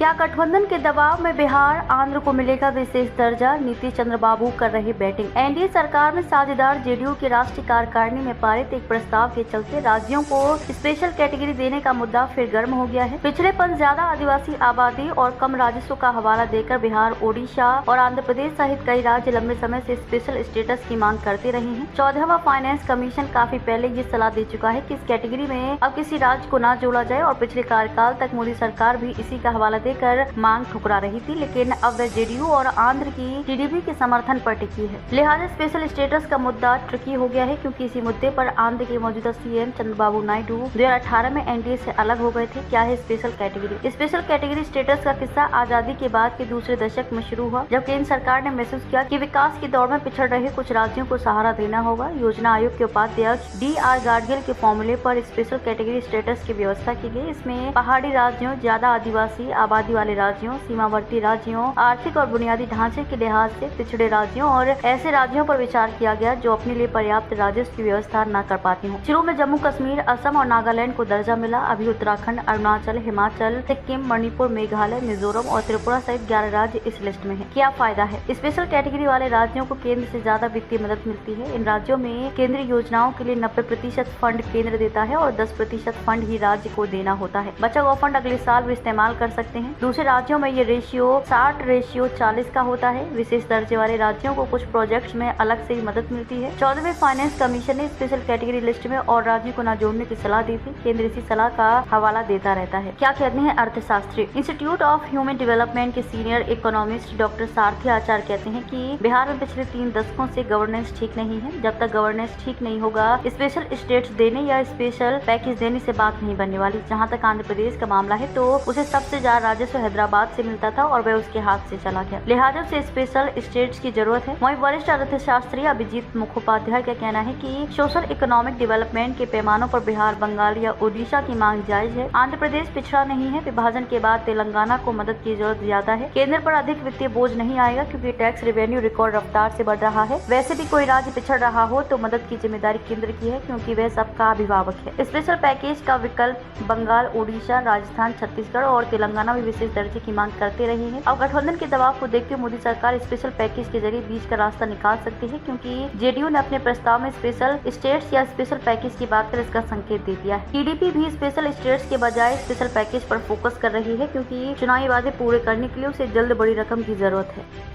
क्या गठबंधन के दबाव में बिहार आंध्र को मिलेगा विशेष दर्जा? नीतीश चंद्र बाबू कर रहे बैटिंग। एनडीए सरकार में साझेदार जेडीयू की राष्ट्रीय कार्यकारिणी में पारित एक प्रस्ताव के चलते राज्यों को स्पेशल कैटेगरी देने का मुद्दा फिर गर्म हो गया है। पिछड़ेपन, ज्यादा आदिवासी आबादी और कम राजस्व का हवाला देकर बिहार, ओडिशा और आंध्र प्रदेश सहित कई राज्य लंबे समय से स्पेशल स्टेटस की मांग करते रहे हैं। 14वां फाइनेंस कमीशन काफी पहले ये सलाह दे चुका है कि इस कैटेगरी में अब किसी राज्य को न जोड़ा जाए और पिछले कार्यकाल तक मोदी सरकार भी इसी का हवाला देकर मांग ठुकरा रही थी, लेकिन अब वह जेडीयू और आंध्र की टीडीपी के समर्थन पर टिकी है। लिहाजा स्पेशल स्टेटस का मुद्दा ट्रिकी हो गया है, क्योंकि इसी मुद्दे पर आंध्र के मौजूदा सीएम चंद्रबाबू नायडू 2018 में एनडीए से अलग हो गए थे। क्या है special category? Special category status का किस्सा आजादी के बाद के दूसरे दशक में शुरू हुआ, जब केंद्र सरकार ने महसूस किया कि विकास की दौड़ में पिछड़ रहे कुछ राज्यों को सहारा देना होगा। योजना आयोग के उपाध्यक्ष डी.आर. गाडगिल के फॉर्मूले पर स्पेशल कैटेगरी स्टेटस की व्यवस्था की गई। इसमें पहाड़ी राज्यों, ज्यादा आदिवासी आबादी वाले राज्यों, सीमावर्ती राज्यों, आर्थिक और बुनियादी ढांचे के लिहाज से पिछड़े राज्यों और ऐसे राज्यों पर विचार किया गया जो अपने लिए पर्याप्त राजस्व की व्यवस्था न कर पाते हों। शुरू में जम्मू कश्मीर, असम और नागालैंड को दर्जा मिला। अभी उत्तराखंड, अरुणाचल, हिमाचल, सिक्किम, मणिपुर, मेघालय, मिजोरम और त्रिपुरा सहित 11 राज्य इस लिस्ट में है। क्या फायदा है? स्पेशल कैटेगरी वाले राज्यों को केंद्र से ज्यादा वित्तीय मदद मिलती है। इन राज्यों में केंद्रीय योजनाओं के लिए 90% फंड केंद्र देता है और 10% फंड ही राज्य को देना होता है। बचा हुआ फंड अगले साल भी इस्तेमाल कर सकते हैं। दूसरे राज्यों में ये रेशियो 60:40 का होता है। विशेष दर्जे वाले राज्यों को कुछ प्रोजेक्ट्स में अलग से ही मदद मिलती है। 14वें फाइनेंस कमीशन ने स्पेशल कैटेगरी लिस्ट में और राज्यों को न जोड़ने की सलाह दी थी। केंद्र इसी सलाह का हवाला देता रहता है। क्या कहते हैं अर्थशास्त्री? इंस्टीट्यूट ऑफ ह्यूमन डेवलपमेंट के सीनियर इकोनॉमिस्ट डॉक्टर सारथी आचार्य कहते हैं कि बिहार में पिछले 3 दशकों से गवर्नेंस ठीक नहीं है। जब तक गवर्नेंस ठीक नहीं होगा, स्पेशल स्टेट्स देने या स्पेशल पैकेज देने से बात नहीं बनने वाली। जहाँ तक आंध्र प्रदेश का मामला है तो उसे सबसे ज्यादा राजस्व हैदराबाद से मिलता था और वह उसके हाथ से चला गया। लिहाजा से स्पेशल स्टेट्स की जरूरत है। वहीं वरिष्ठ अर्थशास्त्री अभिजीत मुखोपाध्याय का कहना है कि सोशल इकोनॉमिक डेवलपमेंट के पैमानों पर बिहार, बंगाल या ओडिशा की मांग जायज है। आंध्र प्रदेश पिछड़ा नहीं है। विभाजन के बाद तेलंगाना को मदद की जरूरत ज्यादा है। केंद्र पर अधिक वित्तीय बोझ नहीं आएगा, क्योंकि टैक्स रेवेन्यू रिकॉर्ड रफ्तार से बढ़ रहा है। वैसे भी कोई राज्य पिछड़ रहा हो तो मदद की जिम्मेदारी केंद्र की है, क्योंकि वह सबका अभिभावक है। स्पेशल पैकेज का विकल्प बंगाल, ओडिशा, राजस्थान, छत्तीसगढ़ और तेलंगाना भी विशेष दर्जे की मांग करते रहे हैं। अब गठबंधन के दबाव को देखते हुए मोदी सरकार स्पेशल पैकेज के जरिए बीच का रास्ता निकाल सकती है, क्योंकि जेडीयू ने अपने प्रस्ताव में स्पेशल स्टेट्स या स्पेशल पैकेज की बात कर इसका संकेत दे दिया है। टीडीपी भी स्पेशल स्टेट्स के बजाय स्पेशल पैकेज पर फोकस कर रही है, क्योंकि चुनावी वादे पूरे करने के लिए उसे जल्द बड़ी रकम की जरूरत है।